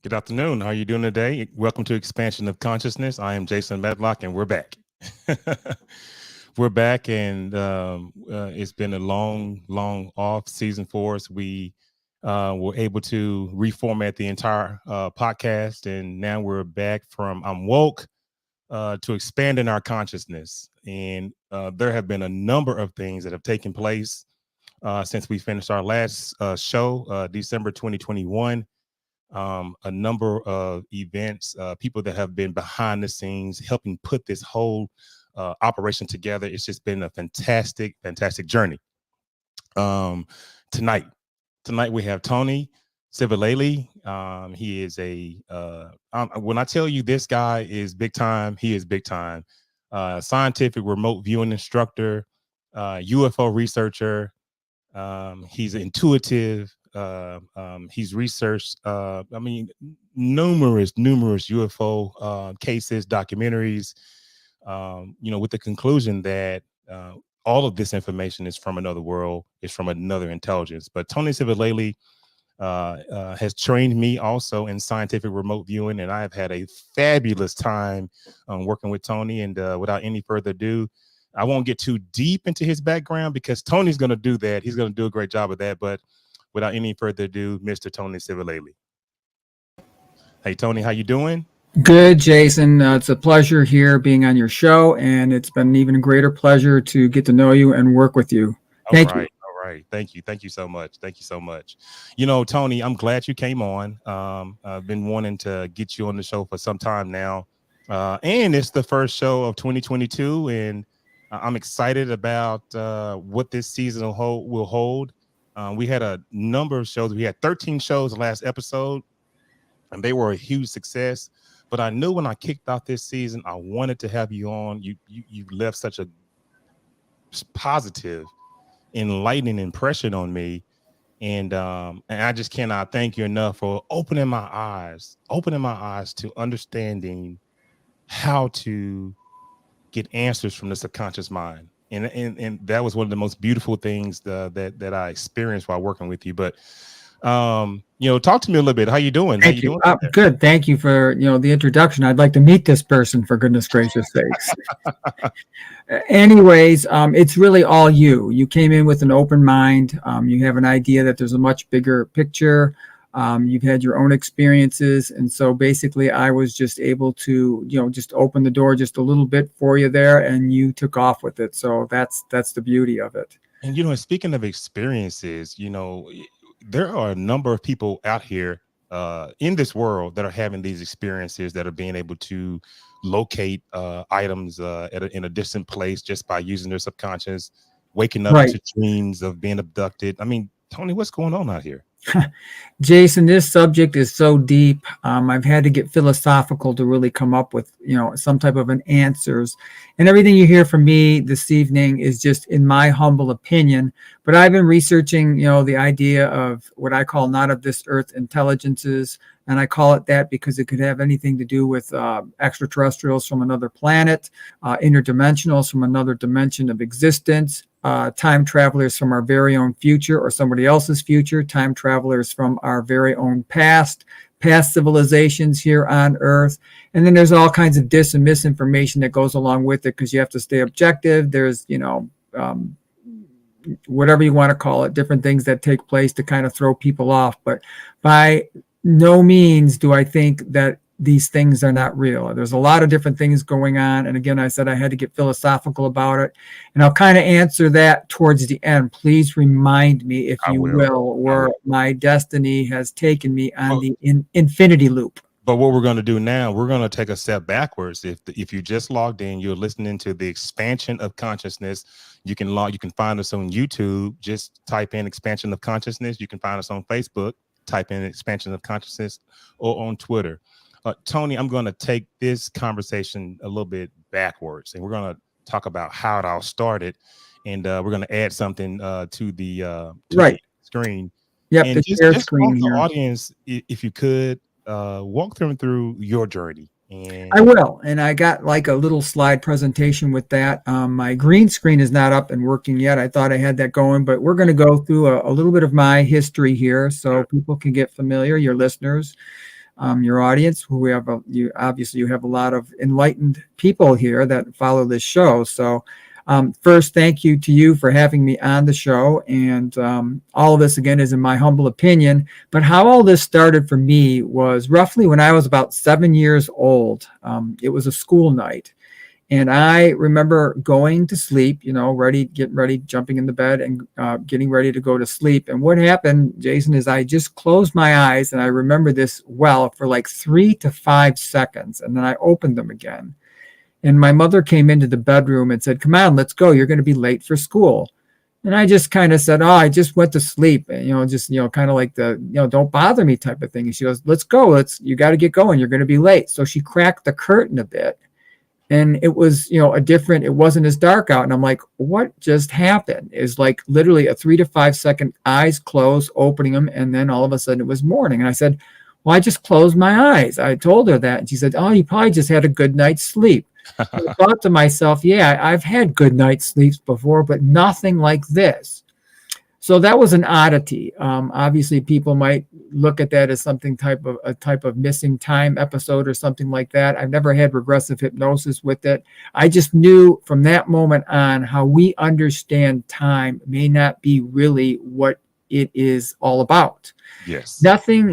Good afternoon. How are you doing today? Welcome to Expansion of Consciousness. I am Jason MEDLOCK, and we're back. We're back, and it's been a long off season for us. We were able to reformat the entire podcast, and now we're back from I'm woke to expanding our consciousness. And there have been a number of things that have taken place since we finished our last show, December 2021. A number of events, people that have been behind the scenes helping put this whole operation together. It's just been a fantastic journey. Um, tonight, we have Tony Sivalelli. He is when I tell you this guy is big time, he is big time. Scientific Remote Viewing Instructor, UFO researcher. He's intuitive. He's researched, numerous UFO cases, documentaries, with the conclusion that all of this information is from another world, is from another intelligence. But Tony Sivalelli has trained me also in scientific remote viewing, and I have had a fabulous time working with Tony. And without any further ado, I won't get too deep into his background because Tony's going to do that. He's going to do a great job of that. But without any further ado, Mr. Tony Sivalelli. Hey, Tony, how you doing? Good, Jason. It's a pleasure here being on your show, and it's been an even greater pleasure to get to know you and work with you. Thank you. All right. Thank you so much. Tony, I'm glad you came on. I've been wanting to get you on the show for some time now. And it's the first show of 2022, and I'm excited about what this season will hold. We had a number of shows. We had 13 shows last episode, and they were a huge success. But I knew when I kicked off this season, I wanted to have you on. You left such a positive, enlightening impression on me, and I just cannot thank you enough for opening my eyes to understanding how to get answers from the subconscious mind. And that was one of the most beautiful things that I experienced while working with you. But talk to me a little bit. How you doing? Thank you. Good. Thank you for the introduction. I'd like to meet this person, for goodness gracious sakes. Anyways, it's really all you. You came in with an open mind. You have an idea that there's a much bigger picture. You've had your own experiences, and so basically I was just able to just open the door just a little bit for you there, and you took off with it. So that's the beauty of it. And speaking of experiences, there are a number of people out here in this world that are having these experiences, that are being able to locate items in a distant place just by using their subconscious, waking up to dreams of being abducted. I mean, Tony, what's going on out here? Jason, this subject is so deep. I've had to get philosophical to really come up with, some type of an answers. And everything you hear from me this evening is just in my humble opinion. But I've been researching, the idea of what I call not of this earth intelligences. And I call it that because it could have anything to do with extraterrestrials from another planet, interdimensionals from another dimension of existence, time travelers from our very own future or somebody else's future, time travelers from our very own past civilizations here on Earth. And then there's all kinds of dis and misinformation that goes along with it because you have to stay objective. There's, whatever you want to call it, different things that take place to kind of throw people off. But by no means do I think that these things are not real. There's a lot of different things going on. And again, I said I had to get philosophical about it. And I'll kind of answer that towards the end. Please remind me, if you will, where my destiny has taken me on the infinity loop. But what we're going to do now, we're going to take a step backwards. If you just logged in, you're listening to the Expansion of Consciousness. You can find us on YouTube. Just type in Expansion of Consciousness. You can find us on Facebook. Type in Expansion of Consciousness, or on Twitter. Tony, I'm going to take this conversation a little bit backwards, and we're going to talk about how it all started, and we're going to add something to the screen. Yep, and the just screen the here. Audience, if you could walk them through your journey. I will, and I got like a little slide presentation with that. My green screen is not up and working yet. I thought I had that going, but we're going to go through a little bit of my history here so people can get familiar, your listeners. your audience, who you have a lot of enlightened people here that follow this show. So first, thank you to you for having me on the show. And all of this, again, is in my humble opinion. But how all this started for me was roughly when I was about 7 years old. It was a school night. And I remember going to sleep, getting ready, jumping in the bed and getting ready to go to sleep. And what happened, Jason, is I just closed my eyes, and I remember this well for like 3 to 5 seconds. And then I opened them again. And my mother came into the bedroom and said, "Come on, let's go. You're going to be late for school." And I just kind of said, "Oh, I just went to sleep." And, kind of like the, "Don't bother me" type of thing. And she goes, "Let's go. You got to get going. You're going to be late." So she cracked the curtain a bit. And it was, it wasn't as dark out. And I'm like, what just happened? Is like literally a 3 to 5 second, eyes closed, opening them. And then all of a sudden it was morning. And I said, "Well, I just closed my eyes." I told her that. And she said, "Oh, you probably just had a good night's sleep." I thought to myself, yeah, I've had good night's sleeps before, but nothing like this. So that was an oddity. Obviously, people might look at that as something type of missing time episode or something like that. I've never had regressive hypnosis with it. I just knew from that moment on how we understand time may not be really what it is all about. Yes. Nothing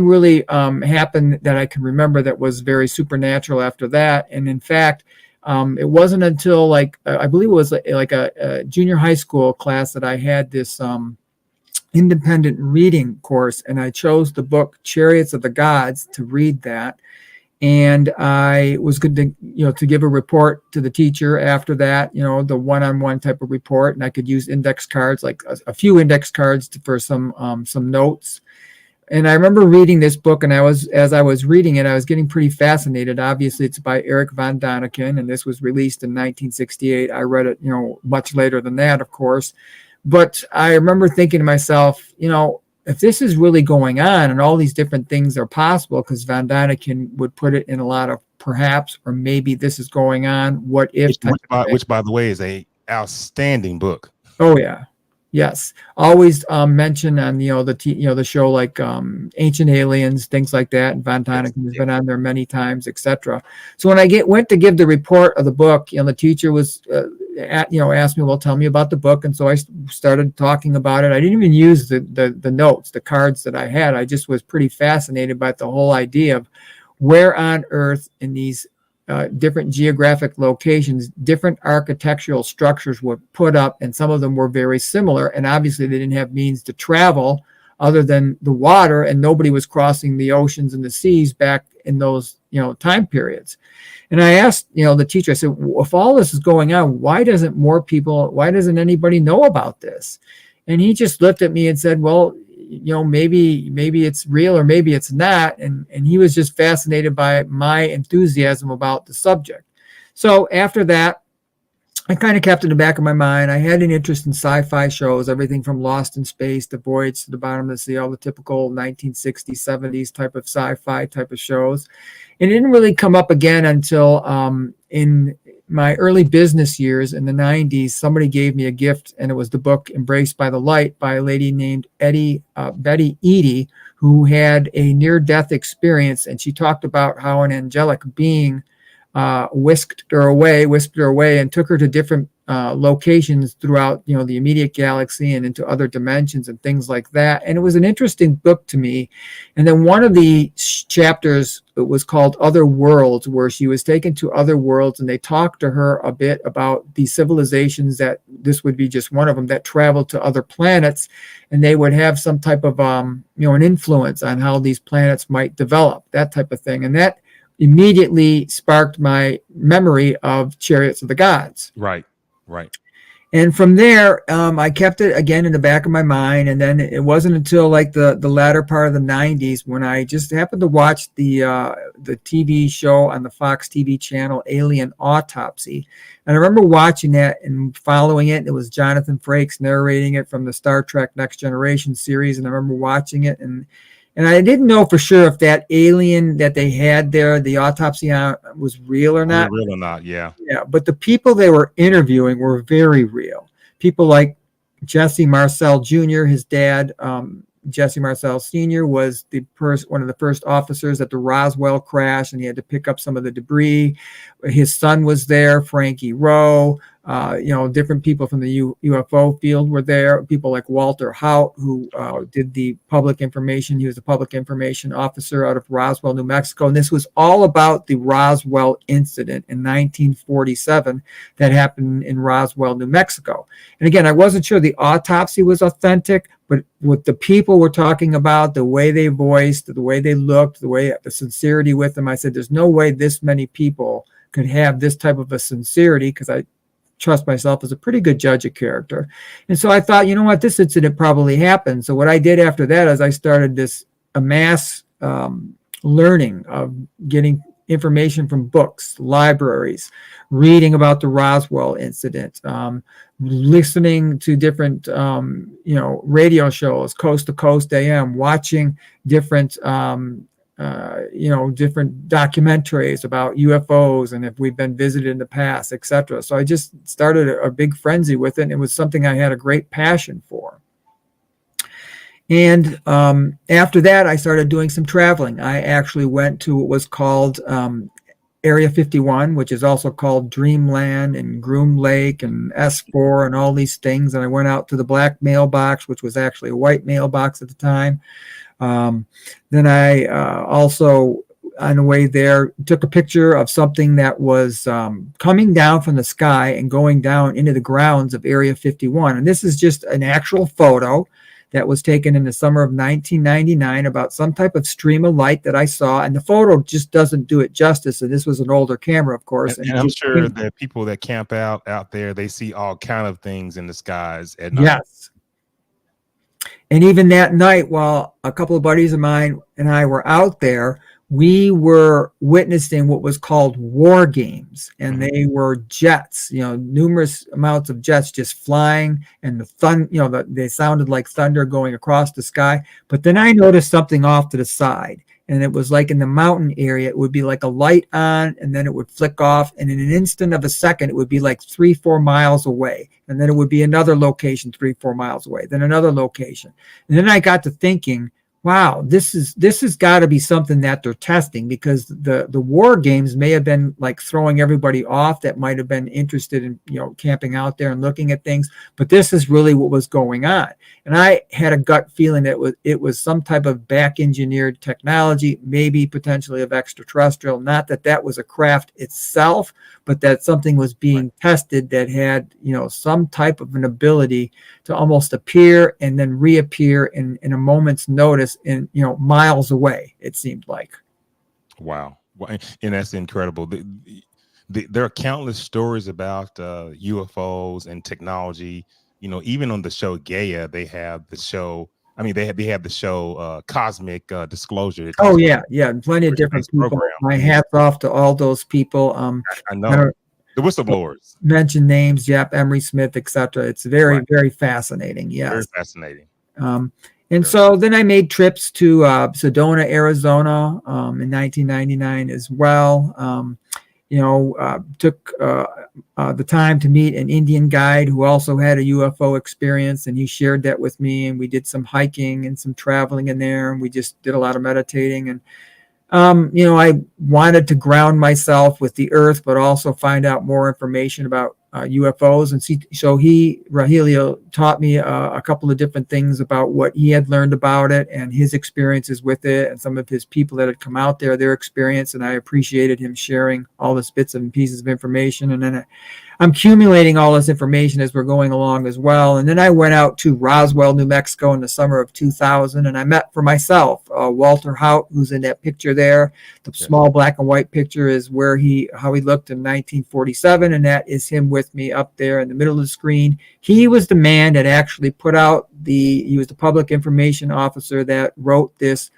really happened that I can remember that was very supernatural after that. And in fact, it wasn't until I believe it was like a junior high school class that I had this independent reading course, and I chose the book Chariots of the Gods to read that. And I was good to give a report to the teacher after that, the one-on-one type of report. And I could use index cards, like a few index cards for some notes. And I remember reading this book, and as I was reading it, I was getting pretty fascinated. Obviously, it's by Eric von Däniken, and this was released in 1968. I read it, much later than that, of course. But I remember thinking to myself, if this is really going on and all these different things are possible, because Von Däniken would put it in a lot of perhaps or maybe this is going on, what if? Which by the way, is a outstanding book. Oh, yeah. Yes. Always mention on, the show like Ancient Aliens, things like that. And Von Däniken has been on there many times, etc. So when I went to give the report of the book, the teacher was asked me, "Well, tell me about the book." And so I started talking about it. I didn't even use the notes, the cards that I had. I just was pretty fascinated by the whole idea of where on earth in these different geographic locations, different architectural structures were put up, and some of them were very similar. And obviously they didn't have means to travel other than the water, and nobody was crossing the oceans and the seas back in those, time periods. And I asked, the teacher, I said, if all this is going on, why doesn't anybody know about this? And he just looked at me and said, well, maybe it's real or maybe it's not. And he was just fascinated by my enthusiasm about the subject. So after that, I kind of kept in the back of my mind. I had an interest in sci-fi shows, everything from Lost in Space to Voyage to the Bottom of the Sea, all the typical 1960s, 70s type of sci-fi type of shows. It didn't really come up again until in my early business years in the 90s, somebody gave me a gift, and it was the book Embraced by the Light by a lady named Betty Eady, who had a near-death experience, and she talked about how an angelic being whisked her away and took her to different locations throughout, the immediate galaxy and into other dimensions and things like that. And it was an interesting book to me. And then one of the chapters, it was called Other Worlds, where she was taken to other worlds, and they talked to her a bit about the civilizations that this would be just one of them that traveled to other planets, and they would have some type of, an influence on how these planets might develop, that type of thing. And that immediately sparked my memory of Chariots of the Gods. Right. And from there, I kept it again in the back of my mind. And then it wasn't until like the latter part of the 90s when I just happened to watch the TV show on the Fox TV channel, Alien Autopsy. And I remember watching that and following it. It was Jonathan Frakes narrating it from the Star Trek Next Generation series. And I remember watching it, and I didn't know for sure if that alien that they had there, the autopsy on, was real or not. Real or not, yeah. Yeah, but the people they were interviewing were very real. People like Jesse Marcel Jr., his dad, Jesse Marcel Sr. was one of the first officers at the Roswell crash, and he had to pick up some of the debris. His son was there, Frankie Rowe. Different people from the UFO field were there. People like Walter Haut, who did the public information. He was a public information officer out of Roswell, New Mexico. And this was all about the Roswell incident in 1947 that happened in Roswell, New Mexico. And again, I wasn't sure the autopsy was authentic, but what the people were talking about, the way they voiced, the way they looked, the sincerity with them, I said, there's no way this many people could have this type of a sincerity, because I trust myself as a pretty good judge of character. And so I thought, you know what, this incident probably happened. So what I did after that is I started a mass learning of getting information from books, libraries, reading about the Roswell incident, listening to different, radio shows, Coast to Coast AM, watching different different documentaries about UFOs and if we've been visited in the past, etc. So I just started a big frenzy with it, and it was something I had a great passion for. And after that, I started doing some traveling. I actually went to what was called Area 51, which is also called Dreamland and Groom Lake and S4 and all these things. And I went out to the black mailbox, which was actually a white mailbox at the time. Then I also, on the way there, took a picture of something that was coming down from the sky and going down into the grounds of Area 51. And this is just an actual photo that was taken in the summer of 1999 about some type of stream of light that I saw. And the photo just doesn't do it justice. And this was an older camera, of course. And I'm sure that people that camp out there, they see all kind of things in the skies at night. Yes. And even that night, while a couple of buddies of mine and I were out there, we were witnessing what was called war games, and they were jets, numerous amounts of jets just flying, and they sounded like thunder going across the sky. But then I noticed something off to the side, and it was like in the mountain area, it would be like a light on, and then it would flick off, and in an instant of a second, it would be like 3-4 miles away. And then it would be another location 3-4 miles away, then another location. And then I got to thinking, wow, this has got to be something that they're testing, because the war games may have been like throwing everybody off that might have been interested in, camping out there and looking at things. But this is really what was going on. And I had a gut feeling that it was some type of back engineered technology, maybe potentially of extraterrestrial, not that was a craft itself, but that something was being tested that had, some type of an ability to almost appear and then reappear in a moment's notice in, miles away, it seemed like. Wow. And that's incredible. There are countless stories about UFOs and technology. Even on the show Gaia, they have the show. I mean, they have the show Cosmic Disclosure. Oh yeah, plenty of different people. Program. My hats off to all those people. I know the whistleblowers. Mention names, yep, Emery Smith, etc. It's very, very fascinating. Yes, very fascinating. And so then I made trips to Sedona, Arizona, in 1999 as well. Took the time to meet an Indian guide who also had a UFO experience, and he shared that with me. And we did some hiking and some traveling in there, and we just did a lot of meditating. And I wanted to ground myself with the earth, but also find out more information about UFOs. And so Rahilio taught me a couple of different things about what he had learned about it and his experiences with it, and some of his people that had come out there, their experience. And I appreciated him sharing all this bits and pieces of information. And then I'm accumulating all this information as we're going along as well. And then I went out to Roswell, New Mexico in the summer of 2000, and I met for myself Walter Haut, who's in that picture there. The small black and white picture is how he looked in 1947, and that is him with me up there in the middle of the screen. He was the man that actually he was the public information officer that wrote this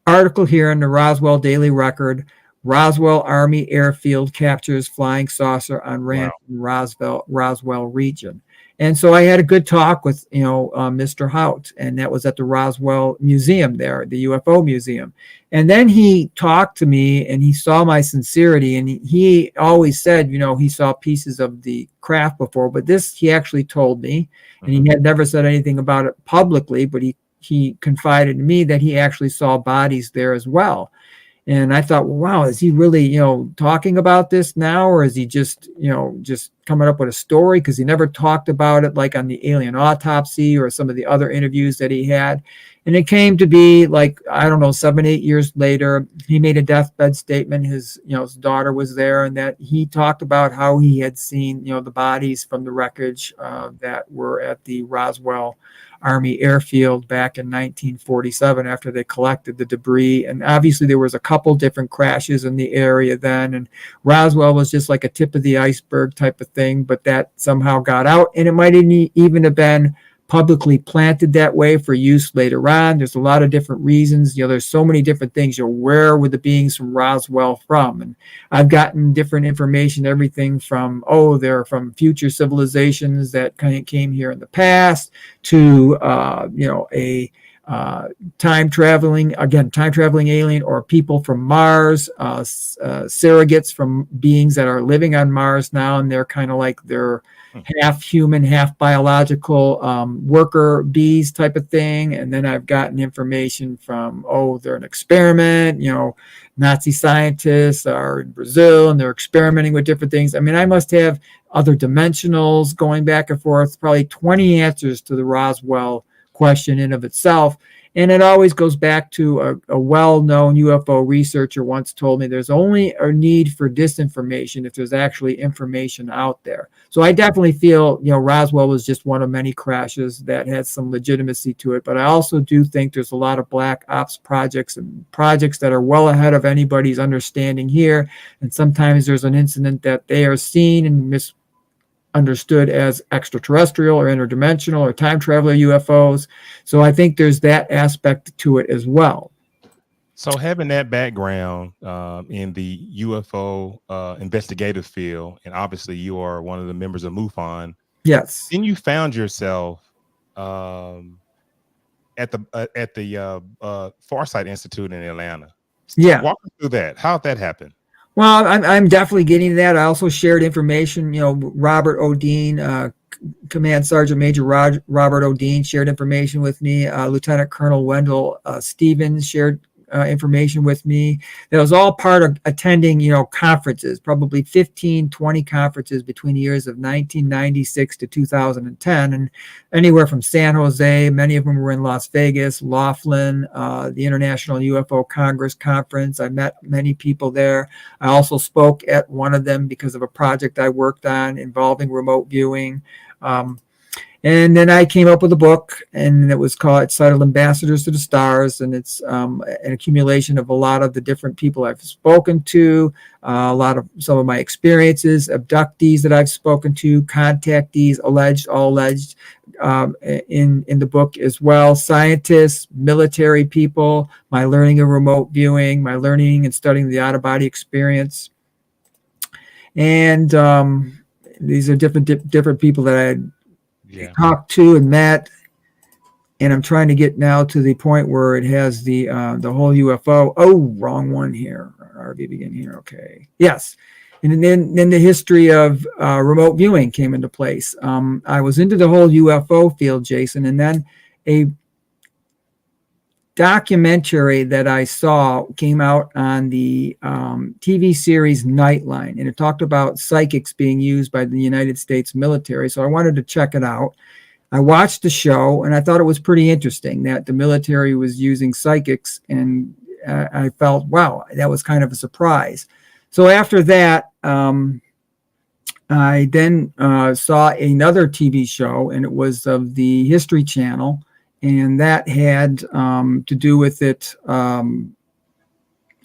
article here in the Roswell Daily Record. Roswell Army Airfield captures flying saucer on ranch in Roswell region. And so I had a good talk with, Mr. Haut, and that was at the Roswell Museum there, the UFO Museum. And then he talked to me, and he saw my sincerity, and he always said, he saw pieces of the craft before, but this he actually told me, and he had never said anything about it publicly, but he he confided to me that he actually saw bodies there as well. And I thought, well, wow, is he really, talking about this now, or is he just, just coming up with a story? Because he never talked about it like on the alien autopsy or some of the other interviews that he had. And it came to be like, I don't know, 7, 8 years later, he made a deathbed statement. His daughter was there, and that he talked about how he had seen, the bodies from the wreckage that were at the Roswell Army Airfield back in 1947 after they collected the debris. And obviously there was a couple different crashes in the area then, and Roswell was just like a tip of the iceberg type of thing, but that somehow got out, and it might even have been publicly planted that way for use later on. There's a lot of different reasons. There's so many different things. Where were the beings from Roswell from? And I've gotten different information, everything from, they're from future civilizations that kind of came here in the past to, a time traveling alien, or people from Mars, surrogates from beings that are living on Mars now, and they're kind of like they're half human, half biological, worker bees type of thing. And then I've gotten information from, they're an experiment, Nazi scientists are in Brazil and they're experimenting with different things. I mean, I must have other dimensionals going back and forth, probably 20 answers to the Roswell question in of itself. And it always goes back to a well-known UFO researcher once told me there's only a need for disinformation if there's actually information out there. So I definitely feel, Roswell was just one of many crashes that had some legitimacy to it. But I also do think there's a lot of black ops projects and projects that are well ahead of anybody's understanding here. And sometimes there's an incident that they are seen and understood as extraterrestrial or interdimensional or time traveler UFOs. So I think there's that aspect to it as well. So having that background in the UFO investigative field, and obviously you are one of the members of MUFON. Yes. Then you found yourself at the Farsight Institute in Atlanta. Yeah. Walk us through that. How'd that happen? Well, I'm definitely getting to that. I also shared information, Robert Odine, Command Sergeant Major Robert Odine shared information with me. Lieutenant Colonel Wendell Stevens shared information with me. That was all part of attending, conferences, probably 15, 20 conferences between the years of 1996 to 2010. And anywhere from San Jose, many of them were in Las Vegas, Laughlin, the International UFO Congress Conference. I met many people there. I also spoke at one of them because of a project I worked on involving remote viewing. And then I came up with a book, and it was called Titled Ambassadors to the Stars. And it's an accumulation of a lot of the different people I've spoken to, some of my experiences, abductees that I've spoken to, contactees, all alleged in the book as well, scientists, military people, my learning of remote viewing, my learning and studying the out-of-body experience. And these are different people that I talked to and met, and I'm trying to get now to the point where it has the whole UFO. Wrong one here. RV begin here. Okay. Yes. And then the history of remote viewing came into place. I was into the whole UFO field, Jason, and then a documentary that I saw came out on the TV series Nightline, and it talked about psychics being used by the United States military. So I wanted to check it out. I watched the show, and I thought it was pretty interesting that the military was using psychics, and I felt, wow, that was kind of a surprise. So after that, I then saw another TV show, and it was of the History Channel. And that had to do with it a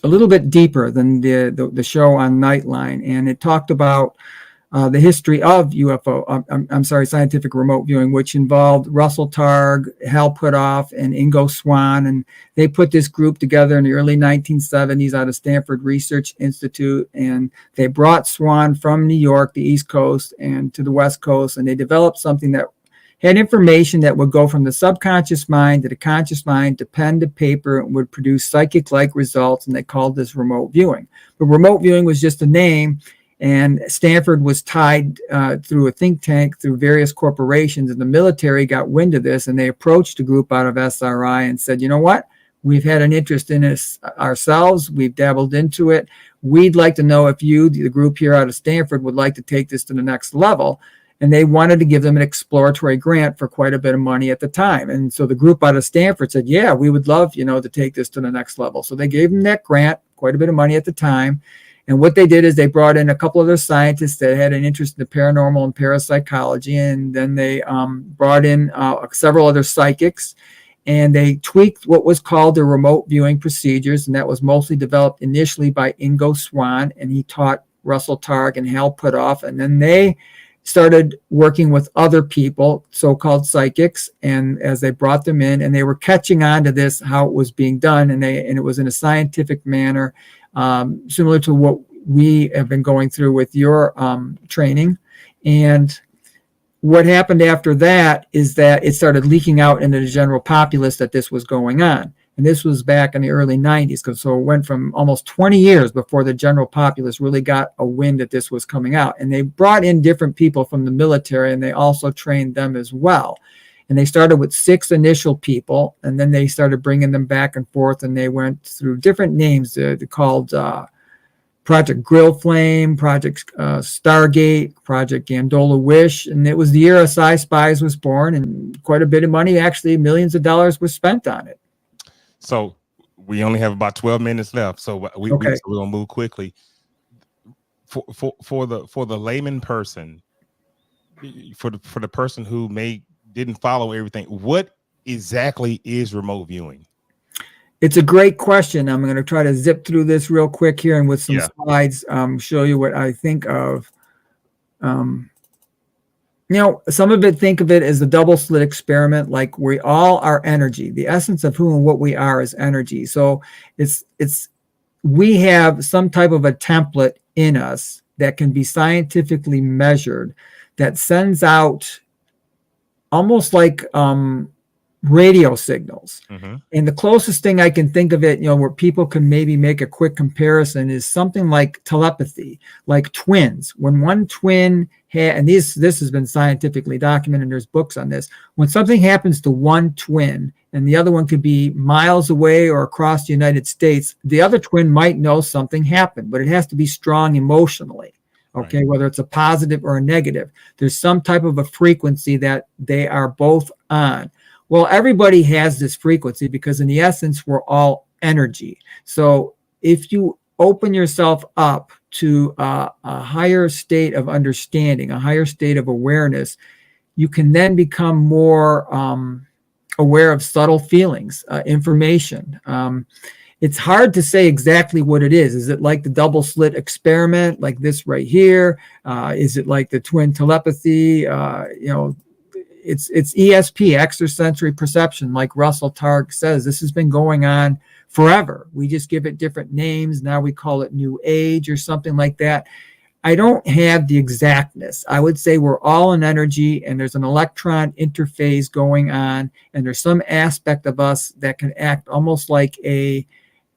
little bit deeper than the show on Nightline. And it talked about the history of UFO, scientific remote viewing, which involved Russell Targ, Hal Puthoff, and Ingo Swann. And they put this group together in the early 1970s out of Stanford Research Institute. And they brought Swann from New York, the East Coast, and to the West Coast. And they developed something that had information that would go from the subconscious mind to the conscious mind to pen to paper and would produce psychic-like results, and they called this remote viewing. But remote viewing was just a name, And Stanford was tied through a think tank, through various corporations, and the military got wind of this, and they approached a group out of SRI and said, you know what? We've had an interest in this ourselves. We've dabbled into it. We'd like to know if you, the group here out of Stanford, would like to take this to the next level. And they wanted to give them an exploratory grant for quite a bit of money at the time. And so the group out of Stanford said, yeah, we would love, to take this to the next level. So they gave them that grant, quite a bit of money at the time. And what they did is they brought in a couple of other scientists that had an interest in the paranormal and parapsychology. And then they brought in several other psychics. And they tweaked what was called the remote viewing procedures. And that was mostly developed initially by Ingo Swann. And he taught Russell Targ and Hal Puthoff. And then they started working with other people, so-called psychics. And as they brought them in, and they were catching on to this, how it was being done. And it was in a scientific manner, similar to what we have been going through with your training. And what happened after that is that it started leaking out into the general populace that this was going on. And this was back in the early 90s. So it went from almost 20 years before the general populace really got a wind that this was coming out. And they brought in different people from the military, and they also trained them as well. And they started with 6 initial people, and then they started bringing them back and forth, and they went through different names. They're called Project Grill Flame, Project Stargate, Project Gondola Wish. And it was the year Sci Spies was born, and quite a bit of money, actually millions of dollars, was spent on it. So we only have about 12 minutes left. So we're going to move quickly. For the layman person, for the person who didn't follow everything, what exactly is remote viewing? It's a great question. I'm going to try to zip through this real quick here, and with some slides, show you what I think of. Some of it, think of it as the double slit experiment. Like, we all are energy. The essence of who and what we are is energy. So we have some type of a template in us that can be scientifically measured, that sends out almost like radio signals. Mm-hmm. And the closest thing I can think of it, where people can maybe make a quick comparison, is something like telepathy, like twins. When one twin and this has been scientifically documented, there's books on this. When something happens to one twin and the other one could be miles away or across the United States, the other twin might know something happened, but it has to be strong emotionally. Okay, right. Whether it's a positive or a negative, there's some type of a frequency that they are both on. Well, everybody has this frequency because in the essence, we're all energy. So if you open yourself up to a higher state of understanding, a higher state of awareness, you can then become more aware of subtle feelings, information. It's hard to say exactly what it is. Is it like the double slit experiment, like this right here? Is it like the twin telepathy? It's ESP, extrasensory perception, like Russell Targ says. This has been going on forever. We just give it different names. Now we call it New Age or something like that. I don't have the exactness. I would say we're all in energy, and there's an electron interface going on, and there's some aspect of us that can act almost like a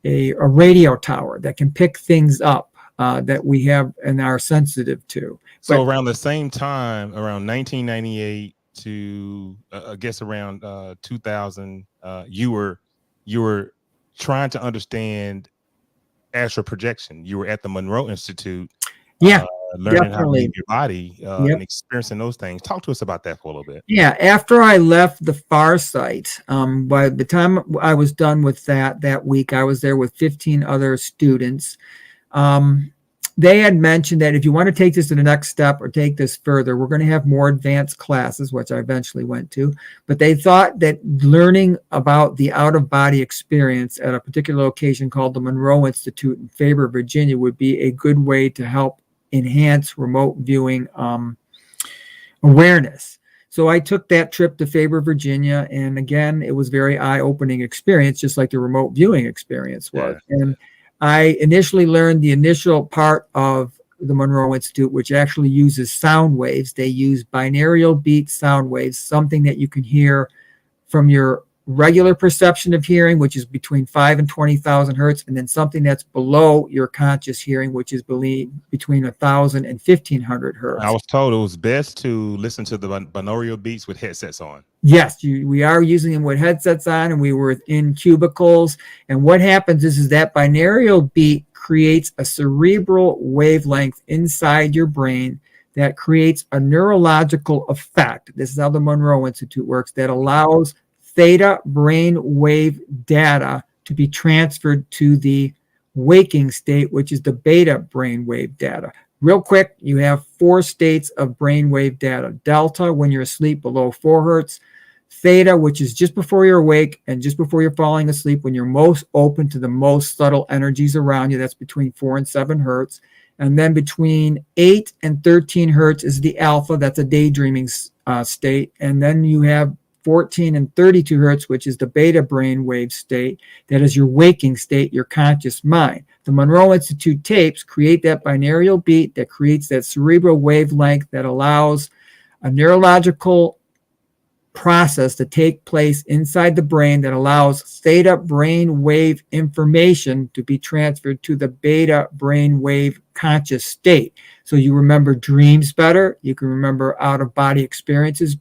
radio tower that can pick things up that we have and are sensitive to. So around the same time, around 1998 to I guess around 2000, you were trying to understand astral projection. You were at the Monroe Institute, learning how to leave your body and experiencing those things. Talk to us about that for a little bit. Yeah, after I left the Far Site, by the time I was done with that week, I was there with 15 other students. They had mentioned that if you want to take this to the next step or take this further, we're going to have more advanced classes, which I eventually went to. But they thought that learning about the out-of-body experience at a particular location called the Monroe Institute in Faber, Virginia, would be a good way to help enhance remote viewing awareness. So I took that trip to Faber, Virginia. And again, it was a very eye-opening experience, just like the remote viewing experience was. Yeah. And I initially learned the initial part of the Monroe Institute, which actually uses sound waves. They use binaural beat sound waves, something that you can hear from your regular perception of hearing, which is between 5 and 20,000 hertz, and then something that's below your conscious hearing, which is between 1,000 and 1,500 hertz. I was told it was best to listen to the binaural beats with headsets on. Yes, we are using them with headsets on, and we were in cubicles. And what happens is that binaural beat creates a cerebral wavelength inside your brain that creates a neurological effect. This is how the Monroe Institute works, that allows theta brain wave data to be transferred to the waking state, which is the beta brain wave data. Real quick, you have 4 states of brain wave data. Delta, when you're asleep, below 4 hertz. Theta, which is just before you're awake and just before you're falling asleep, when you're most open to the most subtle energies around you. That's between 4 and 7 hertz. And then between 8 and 13 hertz is the alpha. That's a daydreaming state. And then you have 14 and 32 hertz, which is the beta brain wave state. That is your waking state, your conscious mind. The Monroe Institute tapes create that binaural beat that creates that cerebral wavelength that allows a neurological process to take place inside the brain that allows theta brain wave information to be transferred to the beta brain wave conscious state. So you remember dreams better. You can remember out-of-body experiences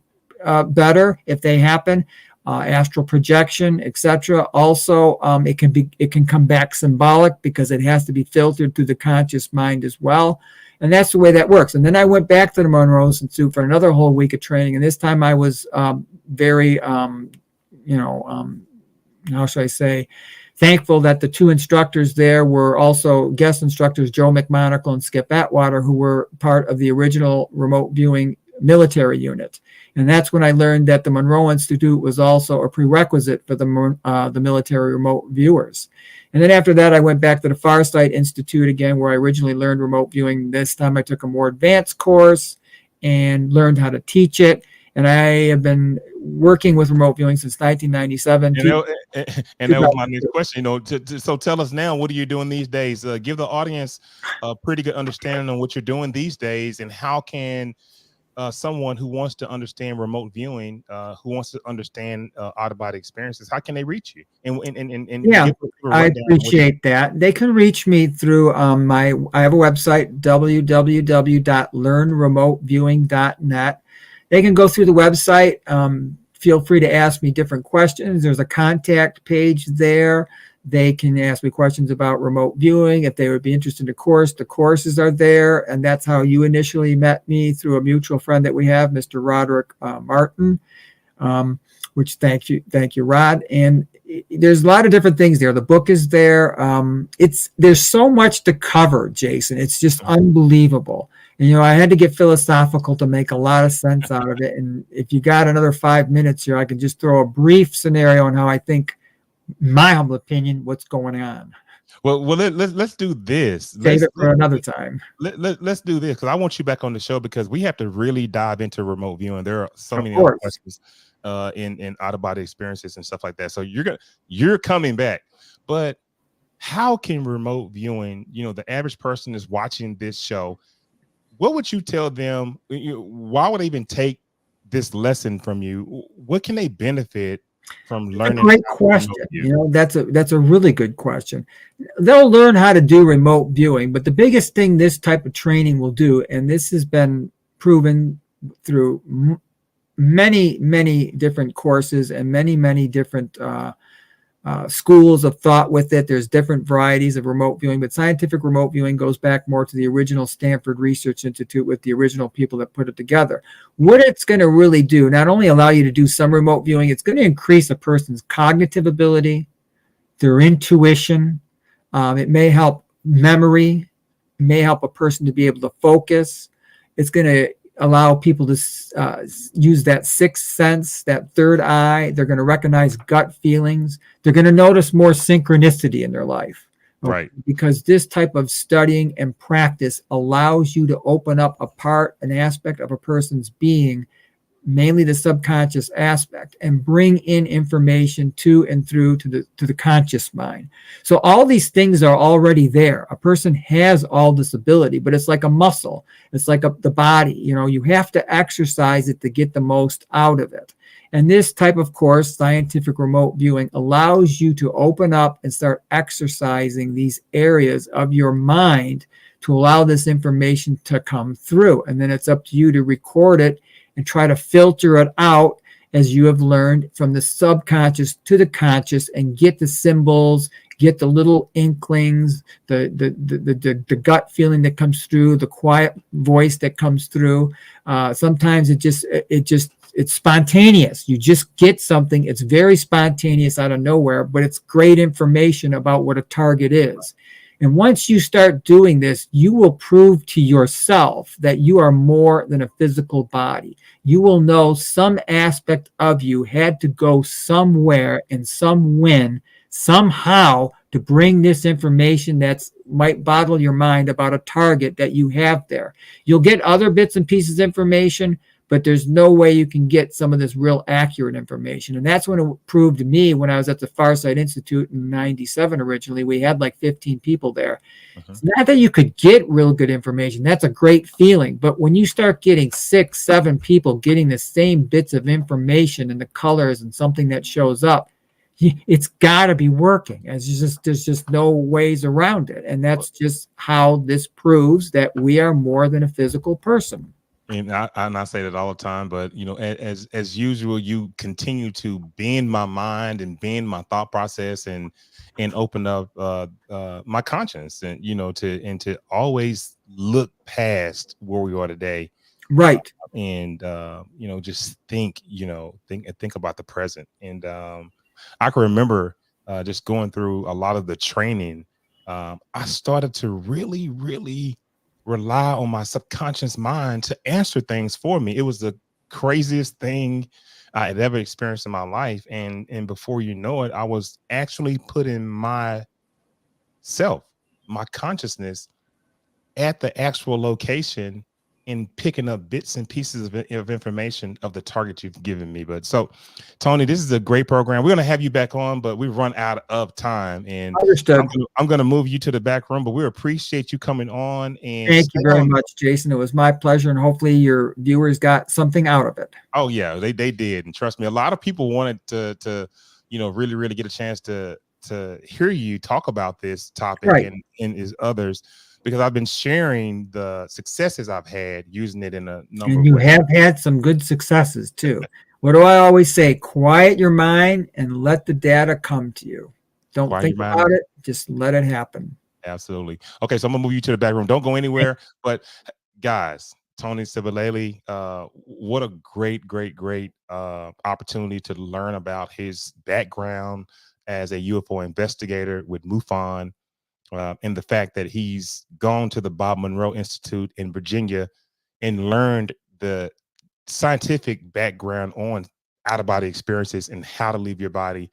better if they happen, astral projection, etc. Also, it can come back symbolic because it has to be filtered through the conscious mind as well. And that's the way that works. And then I went back to the Monroe Institute for another whole week of training. And this time I was very, how should I say, thankful that the 2 instructors there were also guest instructors, Joe McMonagle and Skip Atwater, who were part of the original remote viewing military unit. And that's when I learned that the Monroe Institute was also a prerequisite for the military remote viewers. And then after that, I went back to the Farsight Institute again, where I originally learned remote viewing. This time I took a more advanced course and learned how to teach it. And I have been working with remote viewing since 1997. And that was my next question. So tell us now, what are you doing these days? Give the audience a pretty good understanding on what you're doing these days, and how can someone who wants to understand remote viewing, who wants to understand out-of-body experiences, how can they reach you? And yeah, I appreciate that. They can reach me through I have a website, www.learnremoteviewing.net. They can go through the website. Feel free to ask me different questions. There's a contact page there. They can ask me questions about remote viewing. If they would be interested in the courses are there. And that's how you initially met me, through a mutual friend that we have, Mr. Roderick Martin, which thank you, Rod. And there's a lot of different things there. The book is there. There's so much to cover, Jason. It's just unbelievable. And, I had to get philosophical to make a lot of sense out of it. And if you got another 5 minutes here, I could just throw a brief scenario on how I think, my humble opinion, what's going on. Well, let's do this. Save it for another time. Let's do this, because I want you back on the show, because we have to really dive into remote viewing. There are so many other questions in out-of-body experiences and stuff like that. So you're coming back. But how can remote viewing, the average person is watching this show, what would you tell them? Why would they even take this lesson from you? What can they benefit from learning? Great question. That's a really good question. They'll learn how to do remote viewing, but the biggest thing this type of training will do, and this has been proven through many different courses and many different schools of thought with it. There's different varieties of remote viewing, but scientific remote viewing goes back more to the original Stanford Research Institute with the original people that put it together. What it's going to really do, not only allow you to do some remote viewing, it's going to increase a person's cognitive ability, their intuition. It may help memory, it may help a person to be able to focus. It's going to allow people to use that sixth sense, that third eye. They're going to recognize gut feelings. They're going to notice more synchronicity in their life. Right. Because this type of studying and practice allows you to open up an aspect of a person's being, mainly the subconscious aspect, and bring in information to and through to the conscious mind. So all these things are already there. A person has all this ability, but it's like a muscle. It's like the body. You have to exercise it to get the most out of it. And this type of course, scientific remote viewing, allows you to open up and start exercising these areas of your mind to allow this information to come through. And then it's up to you to record it and try to filter it out as you have learned from the subconscious to the conscious, and get the symbols, get the little inklings, the gut feeling that comes through, the quiet voice that comes through. Sometimes it's spontaneous. You just get something. It's very spontaneous out of nowhere, but it's great information about what a target is. And once you start doing this, you will prove to yourself that you are more than a physical body. You will know some aspect of you had to go somewhere and somehow to bring this information that might boggle your mind about a target that you have there. You'll get other bits and pieces of information, but there's no way you can get some of this real accurate information. And that's when it proved to me when I was at the Farsight Institute in 97 originally. We had like 15 people there. It's not that you could get real good information. That's a great feeling. But when you start getting 6, 7 people getting the same bits of information and the colors and something that shows up, it's got to be working. There's just no ways around it. And that's just how this proves that we are more than a physical person. And I say that all the time, but as usual, you continue to bend my mind and bend my thought process and open up my conscience, and to always look past where we are today, right? And just think about the present. And I can remember just going through a lot of the training. I started to really rely on my subconscious mind to answer things for me. It was the craziest thing I had ever experienced in my life. And before you know it, I was actually putting my consciousness at the actual location and picking up bits and pieces of information of the target you've given me. But so, Tony, this is a great program. We're going to have you back on, but we've run out of time. And I'm going to move you to the back room, but we appreciate you coming on. And thank you very much, Jason. It was my pleasure, and hopefully your viewers got something out of it. Oh yeah, they did, and trust me, a lot of people wanted to really get a chance to hear you talk about this topic, right, and is others. Because I've been sharing the successes I've had using it in a number of ways. And you have had some good successes too. What do I always say? Quiet your mind and let the data come to you. Don't think about it. Just let it happen. Absolutely. Okay, so I'm gonna move you to the back room. Don't go anywhere. But guys, Tony Sivalelli, what a great opportunity to learn about his background as a UFO investigator with MUFON. And the fact that he's gone to the Bob Monroe Institute in Virginia and learned the scientific background on out-of-body experiences and how to leave your body.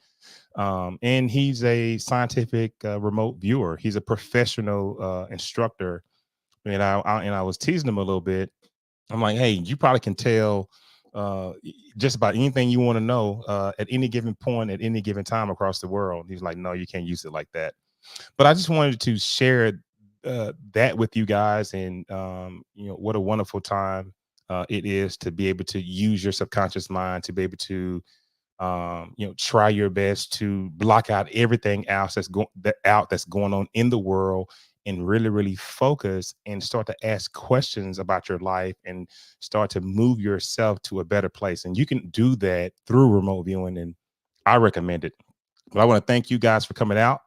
And he's a scientific remote viewer. He's a professional instructor. And I was teasing him a little bit. I'm like, hey, you probably can tell just about anything you want to know at any given point, at any given time across the world. He's like, no, you can't use it like that. But I just wanted to share that with you guys, and what a wonderful time it is to be able to use your subconscious mind, to be able to try your best to block out everything else that's going on in the world, and really focus and start to ask questions about your life and start to move yourself to a better place. And you can do that through remote viewing, and I recommend it. But I want to thank you guys for coming out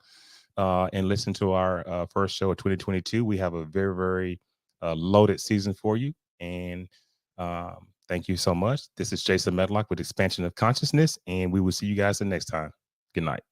and listen to our first show of 2022. We have a very loaded season for you. And thank you so much. This is Jason Medlock with Expansion of Consciousness, and we will see you guys the next time. Good night.